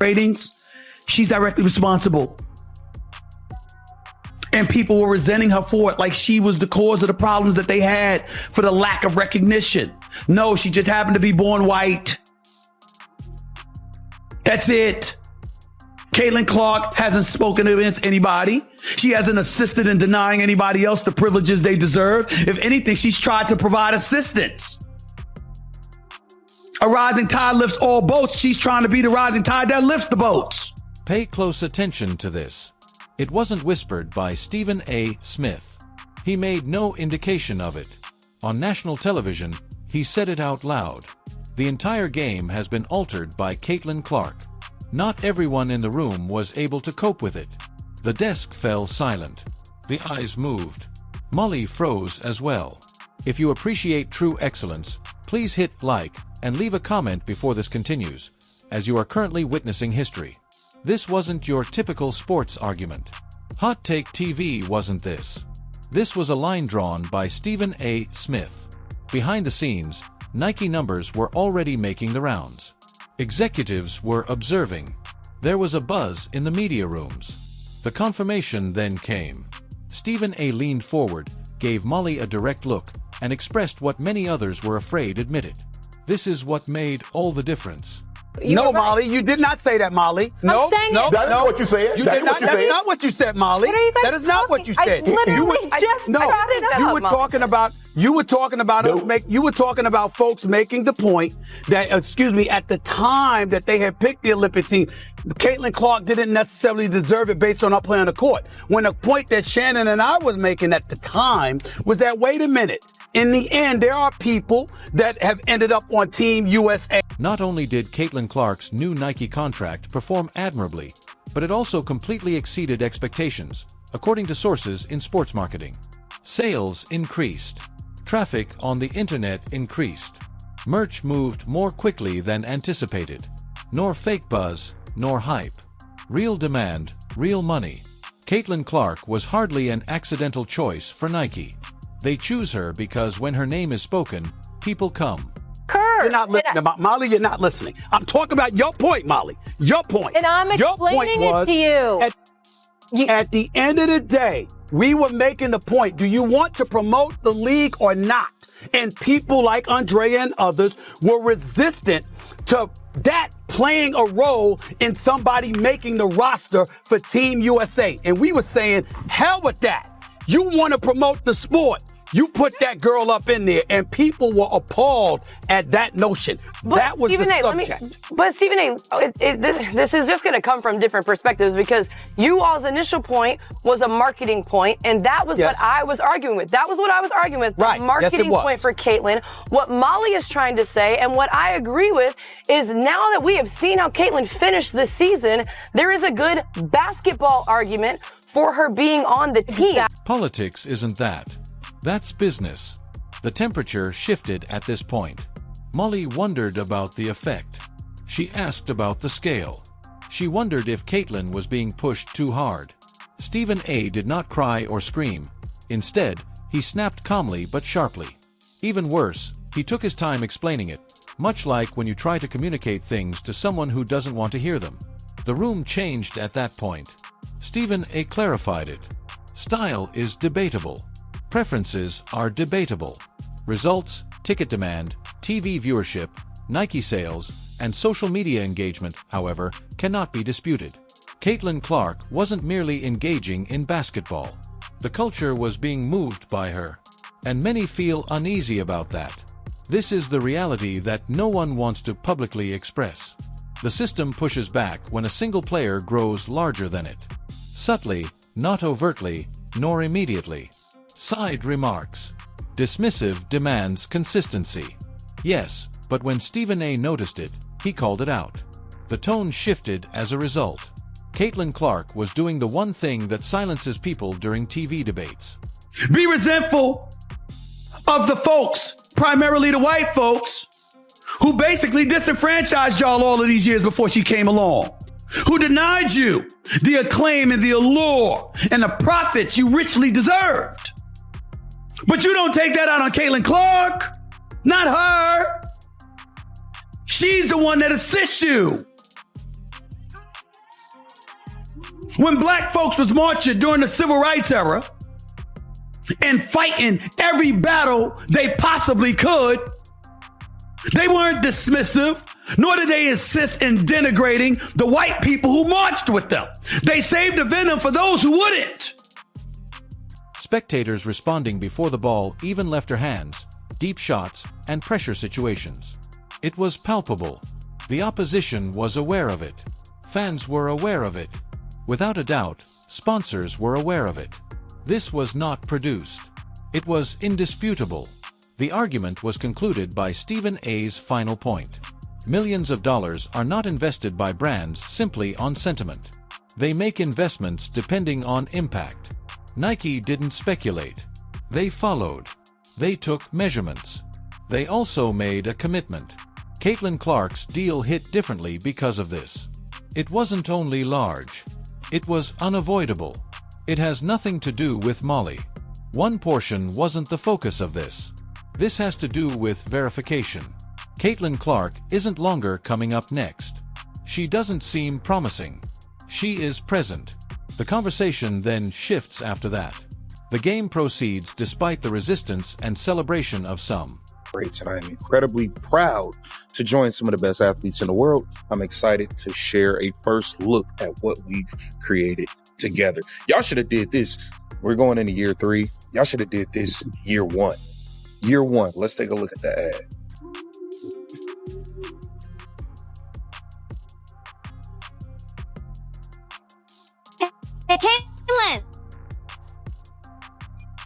ratings, she's directly responsible. And people were resenting her for it, like she was the cause of the problems that they had for the lack of recognition. No, she just happened to be born white. That's it. Caitlin Clark hasn't spoken against anybody. She hasn't assisted in denying anybody else the privileges they deserve. If anything, she's tried to provide assistance. A rising tide lifts all boats. She's trying to be the rising tide that lifts the boats. Pay close attention to this. It wasn't whispered by Stephen A. Smith. He made no indication of it. On national television, he said it out loud. The entire game has been altered by Caitlin Clark. Not everyone in the room was able to cope with it. The desk fell silent. The eyes moved. Molly froze as well. If you appreciate true excellence, please hit like and leave a comment before this continues, as you are currently witnessing history. This wasn't your typical sports argument. Hot Take TV wasn't this. This was a line drawn by Stephen A. Smith. Behind the scenes, Nike numbers were already making the rounds. Executives were observing. There was a buzz in the media rooms. The confirmation then came. Stephen A. leaned forward, gave Molly a direct look, and expressed what many others were afraid admitted. This is what made all the difference. No, Molly, you did not say that, Molly. No, no, That is no. what you said. You did not. That's not what you said, Molly. What are you guys That is not what you said. I literally just brought it up. You were talking about. You were talking about us You were talking about folks making the point that, at the time that they had picked the Olympic team, Caitlin Clark didn't necessarily deserve it based on her play on the court. When the point that Shannon and I was making at the time was that, wait a minute. In the end, there are people that have ended up on Team USA. Not only did Caitlin Clark's new Nike contract perform admirably, but it also completely exceeded expectations, according to sources in sports marketing. Sales increased. Traffic on the internet increased. Merch moved more quickly than anticipated. Nor fake buzz, nor hype. Real demand, real money. Caitlin Clark was hardly an accidental choice for Nike. They choose her because when her name is spoken, people come. You're not listening, Molly. You're not listening. I'm talking about your point, Molly. Your point. And I'm explaining it to you. At the end of the day, we were making the point. Do you want to promote the league or not? And people like Andrea and others were resistant to that playing a role in somebody making the roster for Team USA. And we were saying, hell with that. You want to promote the sport. You put that girl up in there, and people were appalled at that notion. That was Stephen the A, subject. But Stephen A, this is just going to come from different perspectives because you all's initial point was a marketing point, and that was what I was arguing with. That was what I was arguing with. Right. Marketing point for Caitlin. What Molly is trying to say, and what I agree with, is now that we have seen how Caitlin finished this season, there is a good basketball argument for her being on the team. Politics isn't that. That's business. The temperature shifted at this point. Molly wondered about the effect. She asked about the scale. She wondered if Caitlin was being pushed too hard. Stephen A. did not cry or scream. Instead, he snapped calmly but sharply. Even worse, he took his time explaining it, much like when you try to communicate things to someone who doesn't want to hear them. The room changed at that point. Stephen A. clarified it. Style is debatable. Preferences are debatable. Results, ticket demand, TV viewership, Nike sales, and social media engagement, however, cannot be disputed. Caitlin Clark wasn't merely engaging in basketball. The culture was being moved by her. And many feel uneasy about that. This is the reality that no one wants to publicly express. The system pushes back when a single player grows larger than it. Subtly, not overtly, nor immediately. Side remarks. Dismissive demands consistency. Yes, but when Stephen A. noticed it, he called it out. The tone shifted as a result. Caitlin Clark was doing the one thing that silences people during TV debates. Be resentful of the folks, primarily the white folks, who basically disenfranchised y'all all of these years before she came along, who denied you the acclaim and the allure and the profits you richly deserved. But you don't take that out on Caitlin Clark. Not her. She's the one that assists you. When black folks was marching during the civil rights era and fighting every battle they possibly could, they weren't dismissive, nor did they insist in denigrating the white people who marched with them. They saved the venom for those who wouldn't. Spectators responding before the ball even left her hands, deep shots, and pressure situations. It was palpable. The opposition was aware of it. Fans were aware of it. Without a doubt, sponsors were aware of it. This was not produced. It was indisputable. The argument was concluded by Stephen A's final point. Millions of dollars are not invested by brands simply on sentiment. They make investments depending on impact. Nike didn't speculate. They followed. They took measurements. They also made a commitment. Caitlin Clark's deal hit differently because of this. It wasn't only large. It was unavoidable. It has nothing to do with Molly. One portion wasn't the focus of this. This has to do with verification. Caitlin Clark isn't longer coming up next. She doesn't seem promising. She is present. The conversation then shifts after that. The game proceeds despite the resistance and celebration of some. And I am incredibly proud to join some of the best athletes in the world. I'm excited to share a first look at what we've created together. Y'all should have did this. We're going into year 3. Y'all should have did this year 1. Year 1. Let's take a look at the ad. Hey, Caitlin!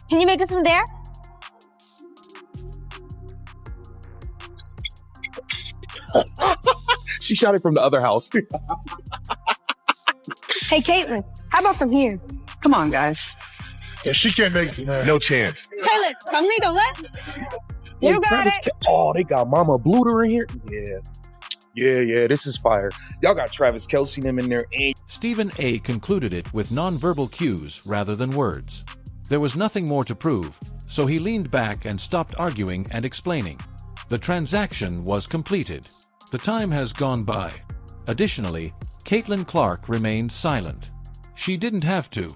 Can you make it from there? She shot it from the other house. Hey, Caitlin, how about from here? Come on, guys. Yeah, she can't make it. No chance. Caitlin, conmigo, what? You got Travis it. Oh, they got Mama Bluter in here? Yeah, this is fire. Y'all got Travis Kelce them in there. And Stephen A. concluded it with nonverbal cues rather than words. There was nothing more to prove, so he leaned back and stopped arguing and explaining. The transaction was completed. The time has gone by. Additionally, Caitlin Clark remained silent. She didn't have to.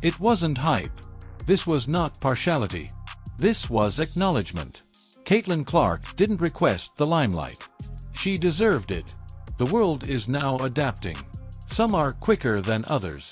It wasn't hype. This was not partiality. This was acknowledgement. Caitlin Clark didn't request the limelight. She deserved it. The world is now adapting. Some are quicker than others.